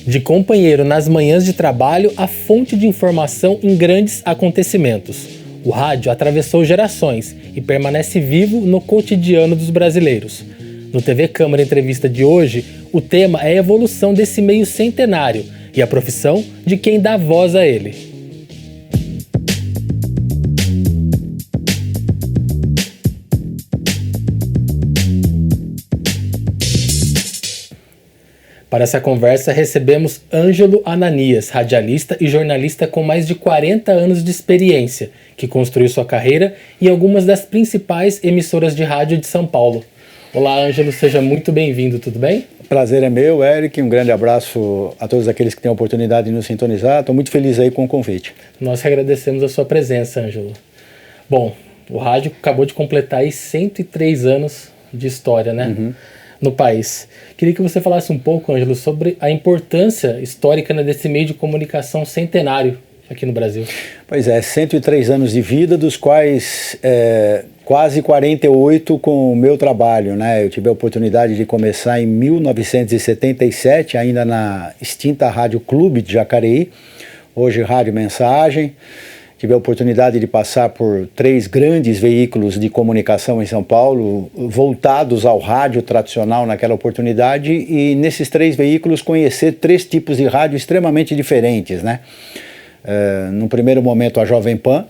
De companheiro nas manhãs de trabalho a fonte de informação em grandes acontecimentos. O rádio atravessou gerações e permanece vivo no cotidiano dos brasileiros. No TV Câmara Entrevista de hoje, o tema é a evolução desse meio centenário e a profissão de quem dá voz a ele. Para essa conversa, recebemos Ângelo Ananias, radialista e jornalista com mais de 40 anos de experiência, que construiu sua carreira em algumas das principais emissoras de rádio de São Paulo. Olá, Ângelo, seja muito bem-vindo, tudo bem? Prazer é meu, Eric, um grande abraço a todos aqueles que têm a oportunidade de nos sintonizar. Estou muito feliz aí com o convite. Nós que agradecemos a sua presença, Ângelo. Bom, o rádio acabou de completar aí 103 anos de história, né? No país. Queria que você falasse um pouco, Ângelo, sobre a importância histórica, né, desse meio de comunicação centenário aqui no Brasil. Pois é, 103 anos de vida, dos quais quase 48 com o meu trabalho, né? Eu tive a oportunidade de começar em 1977, ainda na extinta Rádio Clube de Jacareí, hoje Rádio Mensagem. Tive a oportunidade de passar por 3 grandes veículos de comunicação em São Paulo, voltados ao rádio tradicional naquela oportunidade, e nesses 3 veículos conhecer 3 tipos de rádio extremamente diferentes, né? No primeiro momento a Jovem Pan,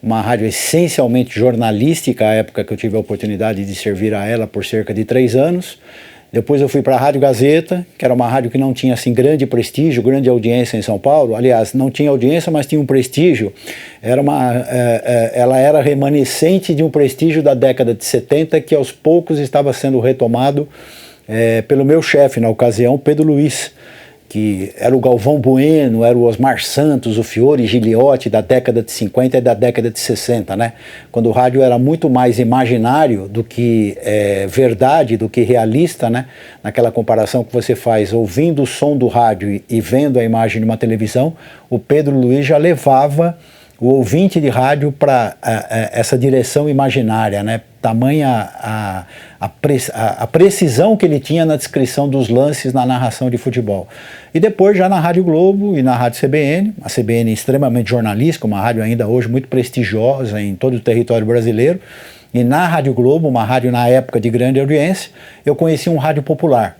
uma rádio essencialmente jornalística, à época que eu tive a oportunidade de servir a ela por cerca de 3 anos. Depois eu fui para a Rádio Gazeta, que era uma rádio que não tinha assim grande prestígio, grande audiência em São Paulo. Aliás, não tinha audiência, mas tinha um prestígio. Ela era remanescente de um prestígio da década de 70 que aos poucos estava sendo retomado pelo meu chefe na ocasião, Pedro Luiz, que era o Galvão Bueno, era o Osmar Santos, o Fiore Gigliotti da década de 50 e da década de 60, né? Quando o rádio era muito mais imaginário do que verdade, do que realista, né? Naquela comparação que você faz ouvindo o som do rádio e vendo a imagem de uma televisão, o Pedro Luiz já levava o ouvinte de rádio para essa direção imaginária, né? Tamanha a precisão que ele tinha na descrição dos lances na narração de futebol. E depois já na Rádio Globo e na Rádio CBN, a CBN extremamente jornalística, uma rádio ainda hoje muito prestigiosa em todo o território brasileiro, e na Rádio Globo, uma rádio na época de grande audiência, eu conheci um rádio popular.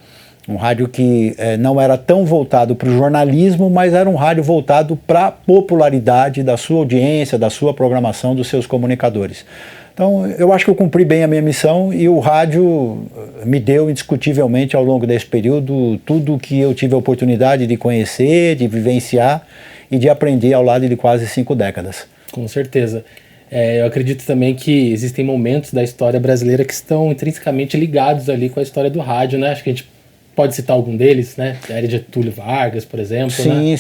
Um rádio que não era tão voltado para o jornalismo, mas era um rádio voltado para a popularidade da sua audiência, da sua programação, dos seus comunicadores. Então, eu acho que eu cumpri bem a minha missão e o rádio me deu indiscutivelmente ao longo desse período tudo o que eu tive a oportunidade de conhecer, de vivenciar e de aprender ao lado de quase 5 décadas. Com certeza. Eu acredito também que existem momentos da história brasileira que estão intrinsecamente ligados ali com a história do rádio, né? Acho que a gente pode citar algum deles, né? A era de Getúlio Vargas, por exemplo. Sim,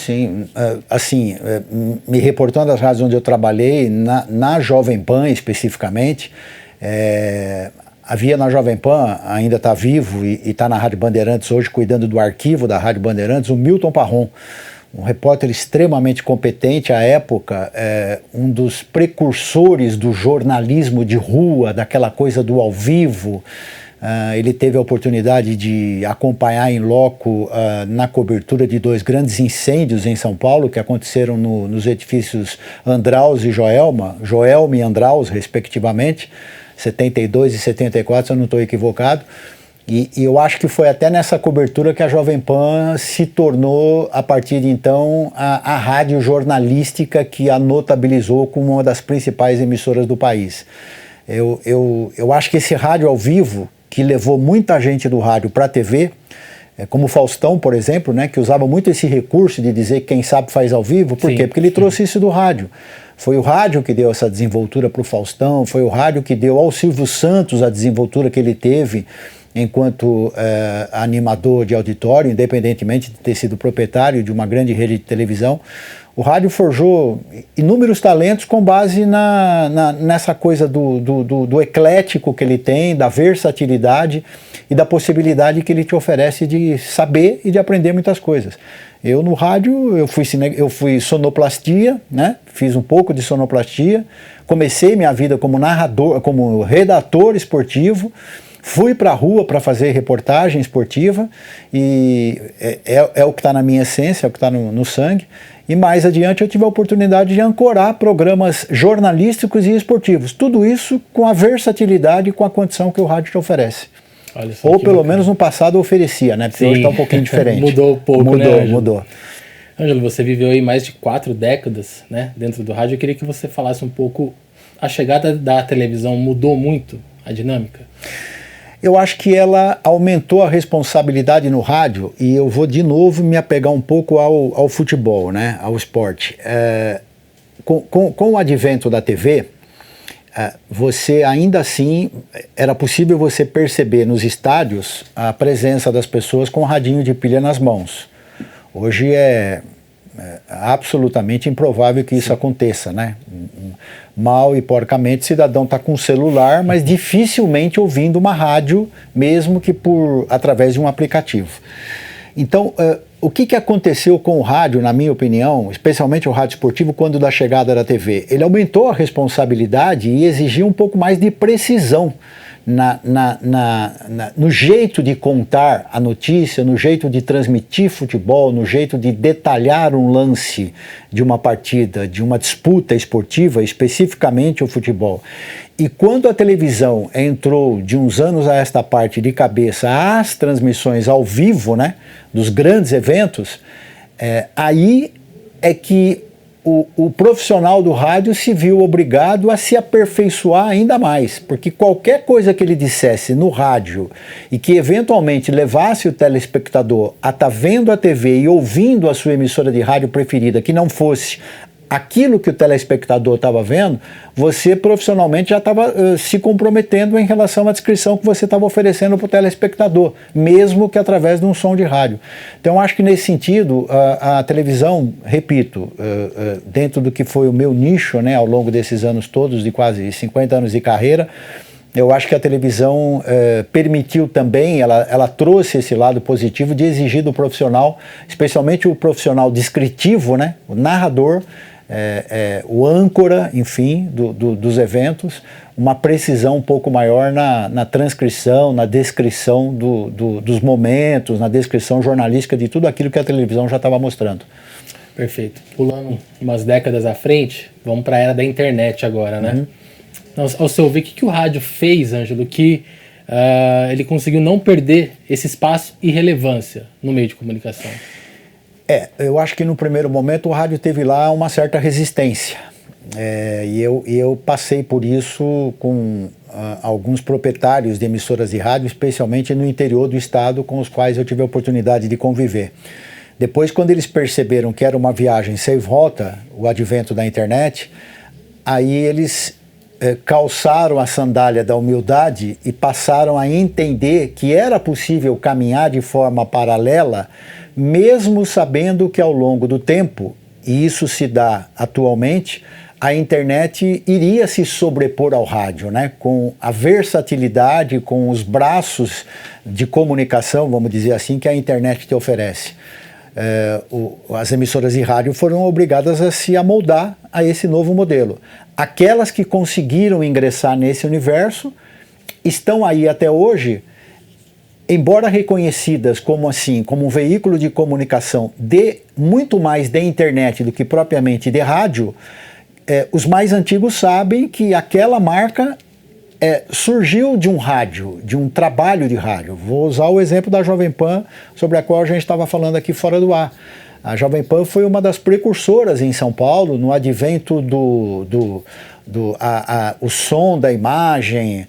né? Sim. Me reportando às rádios onde eu trabalhei, na Jovem Pan especificamente, havia na Jovem Pan, ainda está vivo e está na Rádio Bandeirantes hoje, cuidando do arquivo da Rádio Bandeirantes, o Milton Parron, um repórter extremamente competente à época, um dos precursores do jornalismo de rua, daquela coisa do ao vivo. Ele teve a oportunidade de acompanhar em loco na cobertura de 2 grandes incêndios em São Paulo que aconteceram nos edifícios Andraus e Joelma e Andraus, respectivamente, 72 e 74, se eu não estou equivocado. E eu acho que foi até nessa cobertura que a Jovem Pan se tornou, a partir de então, a rádio jornalística que a notabilizou como uma das principais emissoras do país. Eu acho que esse rádio ao vivo, que levou muita gente do rádio para a TV, como o Faustão, por exemplo, né, que usava muito esse recurso de dizer que quem sabe faz ao vivo. Por quê? Porque ele trouxe isso do rádio. Foi o rádio que deu essa desenvoltura para o Faustão, foi o rádio que deu ao Silvio Santos a desenvoltura que ele teve enquanto animador de auditório, independentemente de ter sido proprietário de uma grande rede de televisão. O rádio forjou inúmeros talentos com base nessa coisa do eclético que ele tem, da versatilidade e da possibilidade que ele te oferece de saber e de aprender muitas coisas. Eu no rádio, eu fui sonoplastia, né? Fiz um pouco de sonoplastia, comecei minha vida como narrador, como redator esportivo, Fui para a rua para fazer reportagem esportiva e é o que está na minha essência, é o que está no sangue. E mais adiante eu tive a oportunidade de ancorar programas jornalísticos e esportivos. Tudo isso com a versatilidade e com a condição que o rádio te oferece. Ou pelo menos no passado oferecia, né? Porque hoje está um pouquinho diferente. Mudou um pouco, Mudou. Ângelo, você viveu aí mais de 4 décadas, né, dentro do rádio. Eu queria que você falasse um pouco, a chegada da televisão mudou muito a dinâmica? Eu acho que ela aumentou a responsabilidade no rádio, e eu vou de novo me apegar um pouco ao futebol, né, ao esporte. Com o advento da TV, você ainda assim, era possível você perceber nos estádios a presença das pessoas com o radinho de pilha nas mãos. Hoje é absolutamente improvável que isso aconteça, né? Mal e porcamente o cidadão está com um celular, mas dificilmente ouvindo uma rádio, mesmo que através de um aplicativo. Então, o que aconteceu com o rádio, na minha opinião, especialmente o rádio esportivo, quando da chegada da TV? Ele aumentou a responsabilidade e exigiu um pouco mais de precisão no jeito de contar a notícia, no jeito de transmitir futebol, no jeito de detalhar um lance de uma partida, de uma disputa esportiva, especificamente o futebol. E quando a televisão entrou de uns anos a esta parte de cabeça às transmissões ao vivo, né, dos grandes eventos, aí é que o profissional do rádio se viu obrigado a se aperfeiçoar ainda mais, porque qualquer coisa que ele dissesse no rádio e que eventualmente levasse o telespectador a estar vendo a TV e ouvindo a sua emissora de rádio preferida, que não fosse aquilo que o telespectador estava vendo, você profissionalmente já estava se comprometendo em relação à descrição que você estava oferecendo para o telespectador, mesmo que através de um som de rádio. Então acho que nesse sentido a televisão, repito, dentro do que foi o meu nicho, né, ao longo desses anos todos, de quase 50 anos de carreira, eu acho que a televisão permitiu também, ela trouxe esse lado positivo de exigir do profissional, especialmente o profissional descritivo, né, o narrador, o âncora, enfim, dos eventos, uma precisão um pouco maior na transcrição, na descrição dos momentos, na descrição jornalística de tudo aquilo que a televisão já estava mostrando. Perfeito. Pulando umas décadas à frente, vamos para a era da internet agora, né? Ao seu ver, o que o rádio fez, Ângelo, que ele conseguiu não perder esse espaço e relevância no meio de comunicação? Eu acho que no primeiro momento o rádio teve lá uma certa resistência. E eu passei por isso com alguns proprietários de emissoras de rádio, especialmente no interior do estado, com os quais eu tive a oportunidade de conviver. Depois, quando eles perceberam que era uma viagem sem volta, o advento da internet, aí eles calçaram a sandália da humildade e passaram a entender que era possível caminhar de forma paralela, mesmo sabendo que ao longo do tempo, e isso se dá atualmente, a internet iria se sobrepor ao rádio, né? Com a versatilidade, com os braços de comunicação, vamos dizer assim, que a internet te oferece. As emissoras de rádio foram obrigadas a se amoldar a esse novo modelo. Aquelas que conseguiram ingressar nesse universo estão aí até hoje, embora reconhecidas como um veículo de comunicação muito mais de internet do que propriamente de rádio. Os mais antigos sabem que aquela marca surgiu de um rádio, de um trabalho de rádio. Vou usar o exemplo da Jovem Pan, sobre a qual a gente estava falando aqui fora do ar. A Jovem Pan foi uma das precursoras em São Paulo, no advento o som da imagem,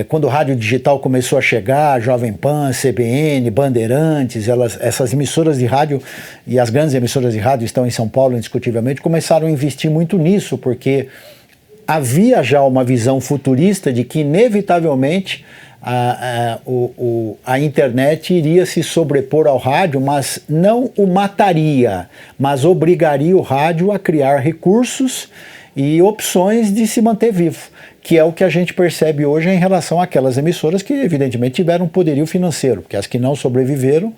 quando o rádio digital começou a chegar, Jovem Pan, CBN, Bandeirantes, essas emissoras de rádio, e as grandes emissoras de rádio estão em São Paulo, indiscutivelmente, começaram a investir muito nisso, porque havia já uma visão futurista de que, inevitavelmente, a internet iria se sobrepor ao rádio, mas não o mataria, mas obrigaria o rádio a criar recursos e opções de se manter vivo, que é o que a gente percebe hoje em relação àquelas emissoras que evidentemente tiveram um poderio financeiro, porque as que não sobreviveram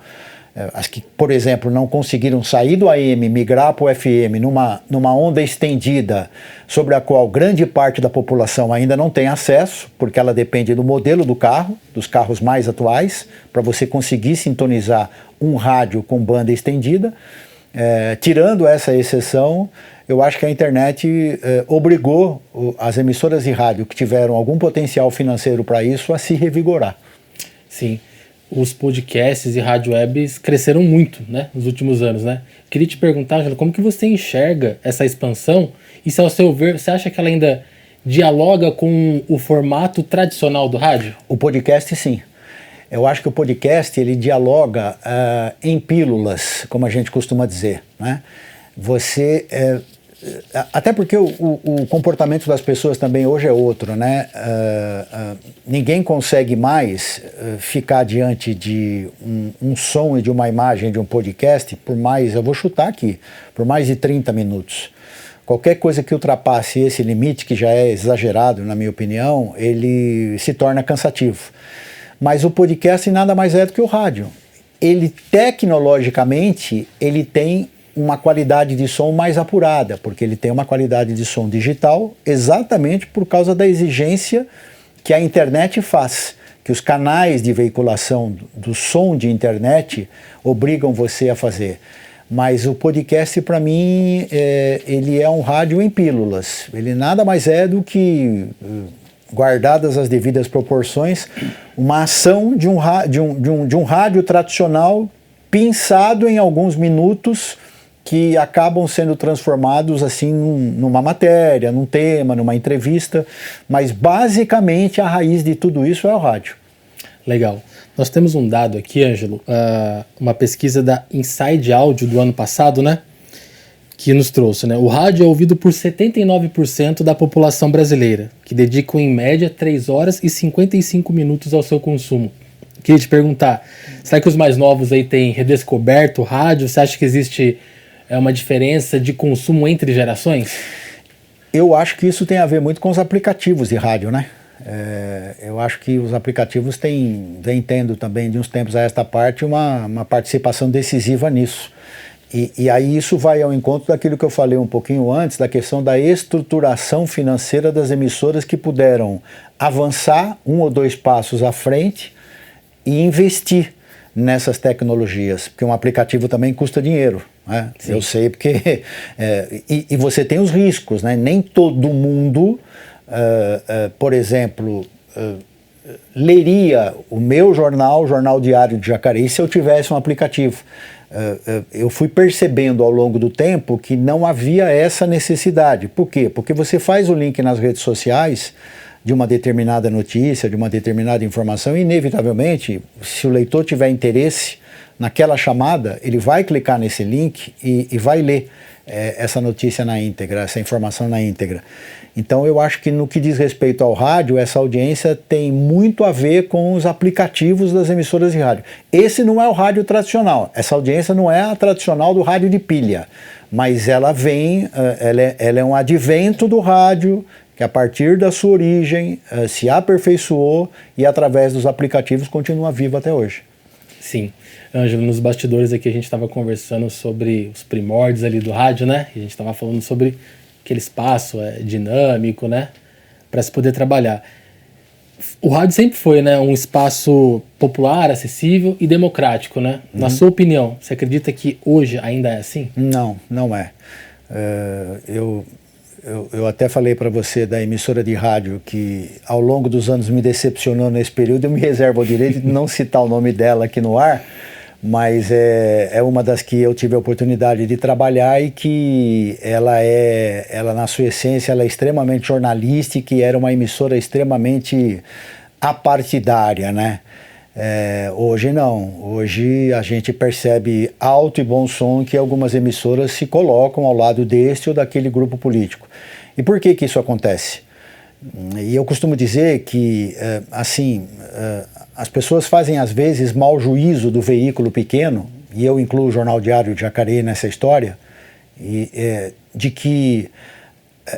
as que, por exemplo, não conseguiram sair do AM, migrar para o FM numa onda estendida sobre a qual grande parte da população ainda não tem acesso, porque ela depende do modelo do carro, dos carros mais atuais, para você conseguir sintonizar um rádio com banda estendida. Tirando essa exceção, eu acho que a internet obrigou as emissoras de rádio que tiveram algum potencial financeiro para isso a se revigorar. Sim. Os podcasts e rádio webs cresceram muito, né, nos últimos anos, né? Queria te perguntar, Ângelo, como que você enxerga essa expansão e, se ao seu ver, você acha que ela ainda dialoga com o formato tradicional do rádio? O podcast, sim. Eu acho que o podcast, ele dialoga em pílulas, como a gente costuma dizer, né? Até porque o comportamento das pessoas também hoje é outro, né? Ninguém consegue mais ficar diante de um som e de uma imagem de um podcast eu vou chutar aqui, por mais de 30 minutos. Qualquer coisa que ultrapasse esse limite, que já é exagerado, na minha opinião, ele se torna cansativo. Mas o podcast nada mais é do que o rádio. Ele, tecnologicamente, ele tem uma qualidade de som mais apurada, porque ele tem uma qualidade de som digital exatamente por causa da exigência que a internet faz, que os canais de veiculação do som de internet obrigam você a fazer. Mas o podcast, para mim, ele é um rádio em pílulas. Ele nada mais é do que, guardadas as devidas proporções, uma ação de um rádio tradicional pinçado em alguns minutos que acabam sendo transformados assim numa matéria, num tema, numa entrevista, mas basicamente a raiz de tudo isso é o rádio. Legal. Nós temos um dado aqui, Ângelo, uma pesquisa da Inside Audio do ano passado, né, que nos trouxe, né, o rádio é ouvido por 79% da população brasileira, que dedicam em média 3 horas e 55 minutos ao seu consumo. Queria te perguntar, será que os mais novos aí têm redescoberto o rádio? Você acha que existe uma diferença de consumo entre gerações? Eu acho que isso tem a ver muito com os aplicativos de rádio, né? Eu acho que os aplicativos vêm tendo também, de uns tempos a esta parte, uma participação decisiva nisso. E aí isso vai ao encontro daquilo que eu falei um pouquinho antes, da questão da estruturação financeira das emissoras que puderam avançar 1 ou 2 passos à frente e investir nessas tecnologias, porque um aplicativo também custa dinheiro, né? Eu sei porque... e você tem os riscos, né? Nem todo mundo, por exemplo, leria o meu jornal, o Jornal Diário de Jacareí, se eu tivesse um aplicativo. Eu fui percebendo ao longo do tempo que não havia essa necessidade. Por quê? Porque você faz o link nas redes sociais de uma determinada notícia, de uma determinada informação, e inevitavelmente, se o leitor tiver interesse naquela chamada, ele vai clicar nesse link e vai ler essa notícia na íntegra, essa informação na íntegra. Então eu acho que no que diz respeito ao rádio, essa audiência tem muito a ver com os aplicativos das emissoras de rádio. Esse não é o rádio tradicional, essa audiência não é a tradicional do rádio de pilha, mas ela vem, ela é um advento do rádio, que a partir da sua origem se aperfeiçoou e através dos aplicativos continua vivo até hoje. Sim. Ângelo, nos bastidores aqui a gente estava conversando sobre os primórdios ali do rádio, né? E a gente estava falando sobre aquele espaço dinâmico, né? Para se poder trabalhar. O rádio sempre foi, né, um espaço popular, acessível e democrático, né? Na sua opinião, você acredita que hoje ainda é assim? Não, não é. Eu até falei para você da emissora de rádio que ao longo dos anos me decepcionou nesse período. Eu me reservo o direito de não citar o nome dela aqui no ar, mas é uma das que eu tive a oportunidade de trabalhar e que ela na sua essência, ela é extremamente jornalística e era uma emissora extremamente apartidária, né? Hoje não, hoje a gente percebe alto e bom som que algumas emissoras se colocam ao lado deste ou daquele grupo político. E por que isso acontece? E eu costumo dizer que, as pessoas fazem às vezes mau juízo do veículo pequeno, e eu incluo o Jornal Diário de Jacareí nessa história, de que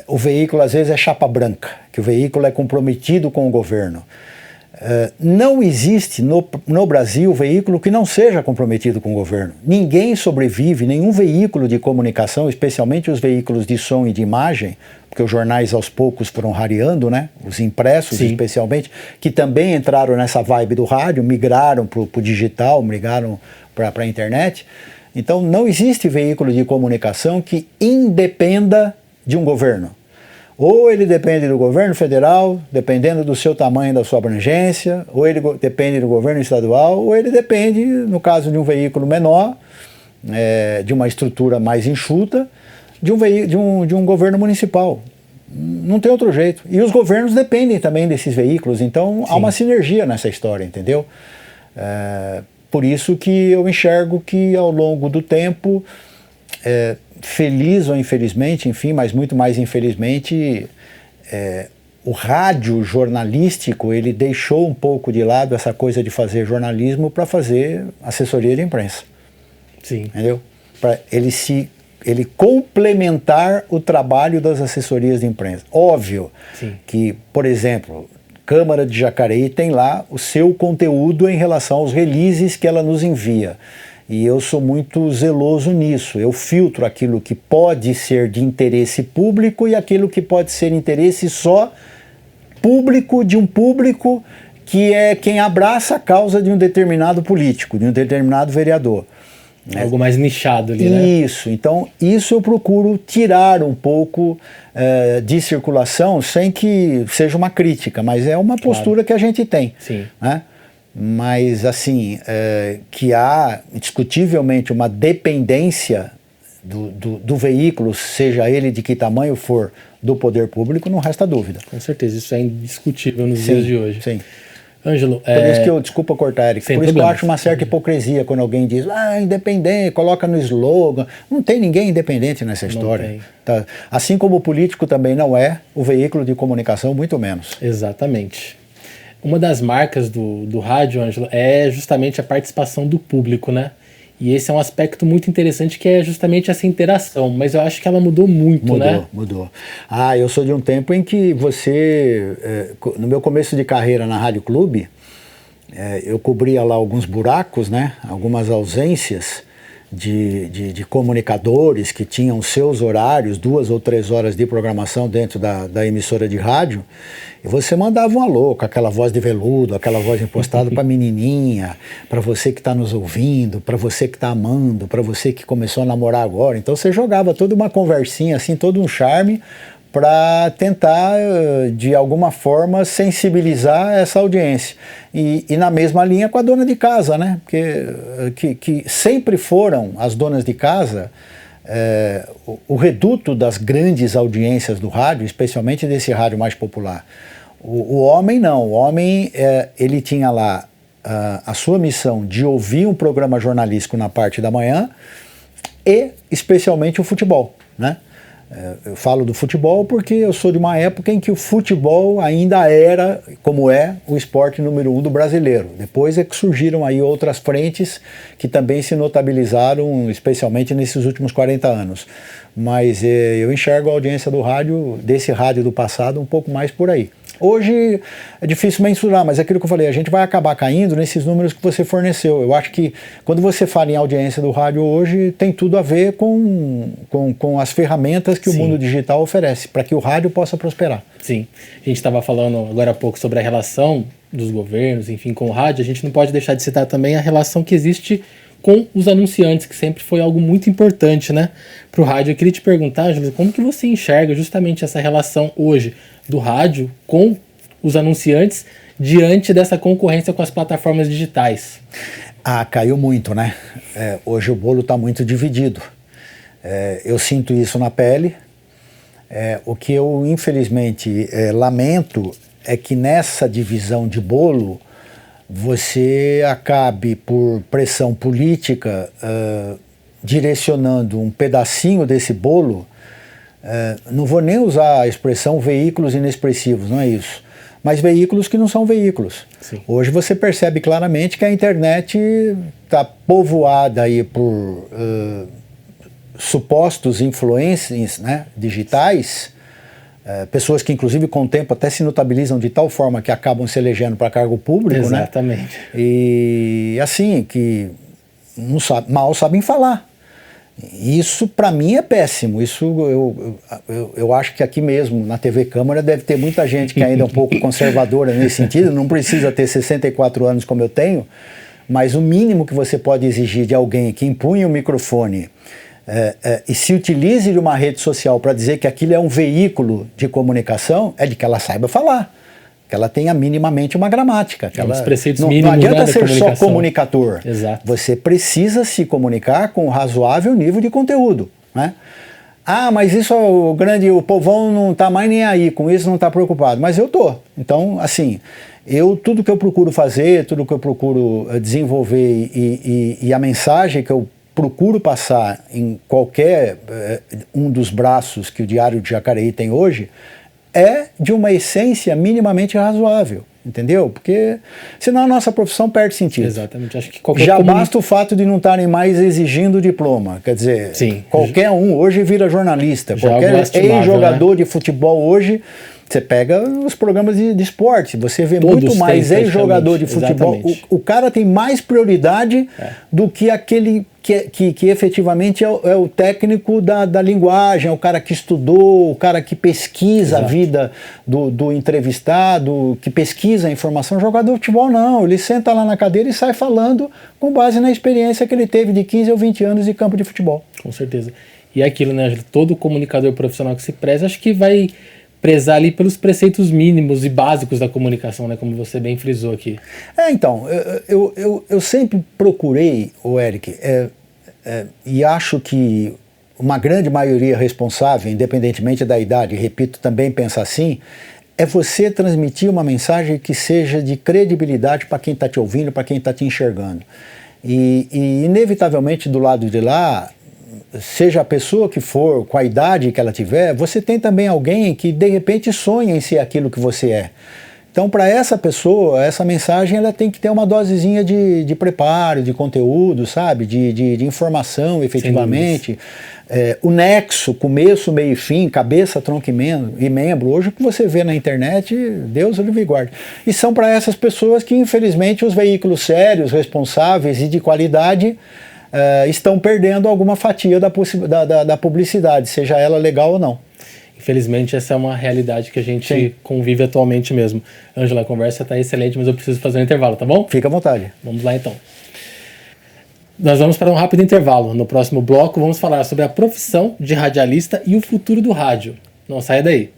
o veículo às vezes é chapa branca, que o veículo é comprometido com o governo. Não existe no Brasil veículo que não seja comprometido com o governo. Ninguém sobrevive, nenhum veículo de comunicação, especialmente os veículos de som e de imagem, porque os jornais aos poucos foram rareando, né? Os impressos, sim, especialmente, que também entraram nessa vibe do rádio, migraram para o digital, migraram para a internet. Então não existe veículo de comunicação que independa de um governo. Ou ele depende do governo federal, dependendo do seu tamanho, da sua abrangência, ou ele depende do governo estadual, ou ele depende, no caso de um veículo menor, de uma estrutura mais enxuta, de um governo municipal. Não tem outro jeito. E os governos dependem também desses veículos, então há uma sinergia nessa história, entendeu? Por isso que eu enxergo que ao longo do tempo, feliz ou infelizmente, enfim, mas muito mais infelizmente, o rádio jornalístico, ele deixou um pouco de lado essa coisa de fazer jornalismo para fazer assessoria de imprensa. Sim. Entendeu? Para ele complementar o trabalho das assessorias de imprensa. Óbvio, sim, que, por exemplo, Câmara de Jacareí tem lá o seu conteúdo em relação aos releases que ela nos envia. E eu sou muito zeloso nisso. Eu filtro aquilo que pode ser de interesse público e aquilo que pode ser interesse só público, de um público que é quem abraça a causa de um determinado político, de um determinado vereador. Algo mais nichado ali, né? Isso. Então, isso eu procuro tirar um pouco de circulação, sem que seja uma crítica, mas é uma postura que a gente tem. Sim. Né? Mas, assim, que há indiscutivelmente uma dependência do veículo, seja ele de que tamanho for, do poder público, não resta dúvida. Com certeza, isso é indiscutível nos dias de hoje. Sim. Ângelo, por isso que eu, desculpa cortar, Eric, por isso que eu acho uma certa hipocrisia quando alguém diz, independente, coloca no slogan. Não tem ninguém independente nessa história. Tá? Assim como o político também não é, o veículo de comunicação muito menos. Exatamente. Uma das marcas do rádio, Ângelo, é justamente a participação do público, né? E esse é um aspecto muito interessante, que é justamente essa interação, mas eu acho que ela mudou muito, né? Mudou. Eu sou de um tempo em que você, no meu começo de carreira na Rádio Clube, eu cobria lá alguns buracos, né? Algumas ausências de comunicadores que tinham seus horários, 2 ou 3 horas de programação dentro da emissora de rádio, e você mandava um alô com aquela voz de veludo, aquela voz impostada para menininha, para você que está nos ouvindo, para você que está amando, para você que começou a namorar agora. Então você jogava toda uma conversinha, assim, todo um charme, para tentar, de alguma forma, sensibilizar essa audiência. E na mesma linha com a dona de casa, né? Porque que sempre foram as donas de casa o reduto das grandes audiências do rádio, especialmente desse rádio mais popular. O homem não, o homem ele tinha lá a sua missão de ouvir um programa jornalístico na parte da manhã e especialmente o futebol, né? Eu falo do futebol porque eu sou de uma época em que o futebol ainda era, como é, o esporte número 1 do brasileiro. Depois é que surgiram aí outras frentes que também se notabilizaram, especialmente nesses últimos 40 anos. Mas eu enxergo a audiência do rádio, desse rádio do passado, um pouco mais por aí. Hoje é difícil mensurar, mas é aquilo que eu falei, a gente vai acabar caindo nesses números que você forneceu. Eu acho que quando você fala em audiência do rádio hoje, tem tudo a ver com as ferramentas que o mundo digital oferece, para que o rádio possa prosperar. Sim, a gente estava falando agora há pouco sobre a relação dos governos, enfim, com o rádio. A gente não pode deixar de citar também a relação que existe com os anunciantes, que sempre foi algo muito importante, né, para o rádio. Eu queria te perguntar, Ângelo, como que você enxerga justamente essa relação hoje do rádio com os anunciantes diante dessa concorrência com as plataformas digitais? Caiu muito, né? Hoje o bolo está muito dividido. Eu sinto isso na pele. O que eu, infelizmente, lamento é que nessa divisão de bolo você acabe, por pressão política, direcionando um pedacinho desse bolo. Não vou nem usar a expressão veículos inexpressivos, não é isso, mas veículos que não são veículos. Sim. Hoje você percebe claramente que a internet está povoada aí por supostos influencers, né, digitais, pessoas que inclusive com o tempo até se notabilizam de tal forma que acabam se elegendo para cargo público, exatamente, né? E assim, que mal sabem falar. Isso para mim é péssimo. Isso eu acho que aqui mesmo na TV Câmara deve ter muita gente que ainda é um pouco conservadora nesse sentido, não precisa ter 64 anos como eu tenho, mas o mínimo que você pode exigir de alguém que empunhe o microfone e se utilize de uma rede social para dizer que aquilo é um veículo de comunicação é de que ela saiba falar, que ela tenha minimamente uma gramática. Que os preceitos não mínimos, adianta né, ser só comunicador. Exato. Você precisa se comunicar com um razoável nível de conteúdo, né? Ah, mas isso o povão não está mais nem aí, com isso não está preocupado. Mas eu tô. Então, assim, tudo que eu procuro fazer, tudo que eu procuro desenvolver e a mensagem que eu procuro passar em qualquer um dos braços que o Diário de Jacareí tem hoje é de uma essência minimamente razoável, entendeu? Porque senão a nossa profissão perde sentido. Exatamente. Acho que já basta o fato de não estarem mais exigindo diploma, quer dizer, sim, qualquer um hoje vira jornalista, já qualquer ex-jogador, né, de futebol hoje, você pega os programas de esporte, você vê todos muito mais ex-jogador de futebol, o cara tem mais prioridade do que aquele que efetivamente é o técnico da linguagem, é o cara que estudou, o cara que pesquisa a vida do entrevistado, que pesquisa a informação. O jogador de futebol não, ele senta lá na cadeira e sai falando com base na experiência que ele teve de 15 ou 20 anos de campo de futebol. Com certeza. E é aquilo, né, Ângelo? Todo comunicador profissional que se preza, acho que vai prezar ali pelos preceitos mínimos e básicos da comunicação, né, como você bem frisou aqui. Então, eu sempre procurei, Eric, e acho que uma grande maioria responsável, independentemente da idade, repito, também pensa assim, é você transmitir uma mensagem que seja de credibilidade para quem está te ouvindo, para quem está te enxergando. E inevitavelmente do lado de lá, seja a pessoa que for, com a idade que ela tiver, você tem também alguém que de repente sonha em ser aquilo que você é. Então, para essa pessoa, essa mensagem ela tem que ter uma dosezinha de preparo, de conteúdo, sabe? De informação, efetivamente. O nexo, começo, meio e fim, cabeça, tronco e membro. Hoje o que você vê na internet, Deus o livre guarde. E são para essas pessoas que, infelizmente, os veículos sérios, responsáveis e de qualidade estão perdendo alguma fatia da publicidade, seja ela legal ou não. Infelizmente, essa é uma realidade que a gente convive atualmente mesmo. Ângela, a conversa está excelente, mas eu preciso fazer um intervalo, tá bom? Fica à vontade. Vamos lá, então. Nós vamos para um rápido intervalo. No próximo bloco, vamos falar sobre a profissão de radialista e o futuro do rádio. Não saia daí.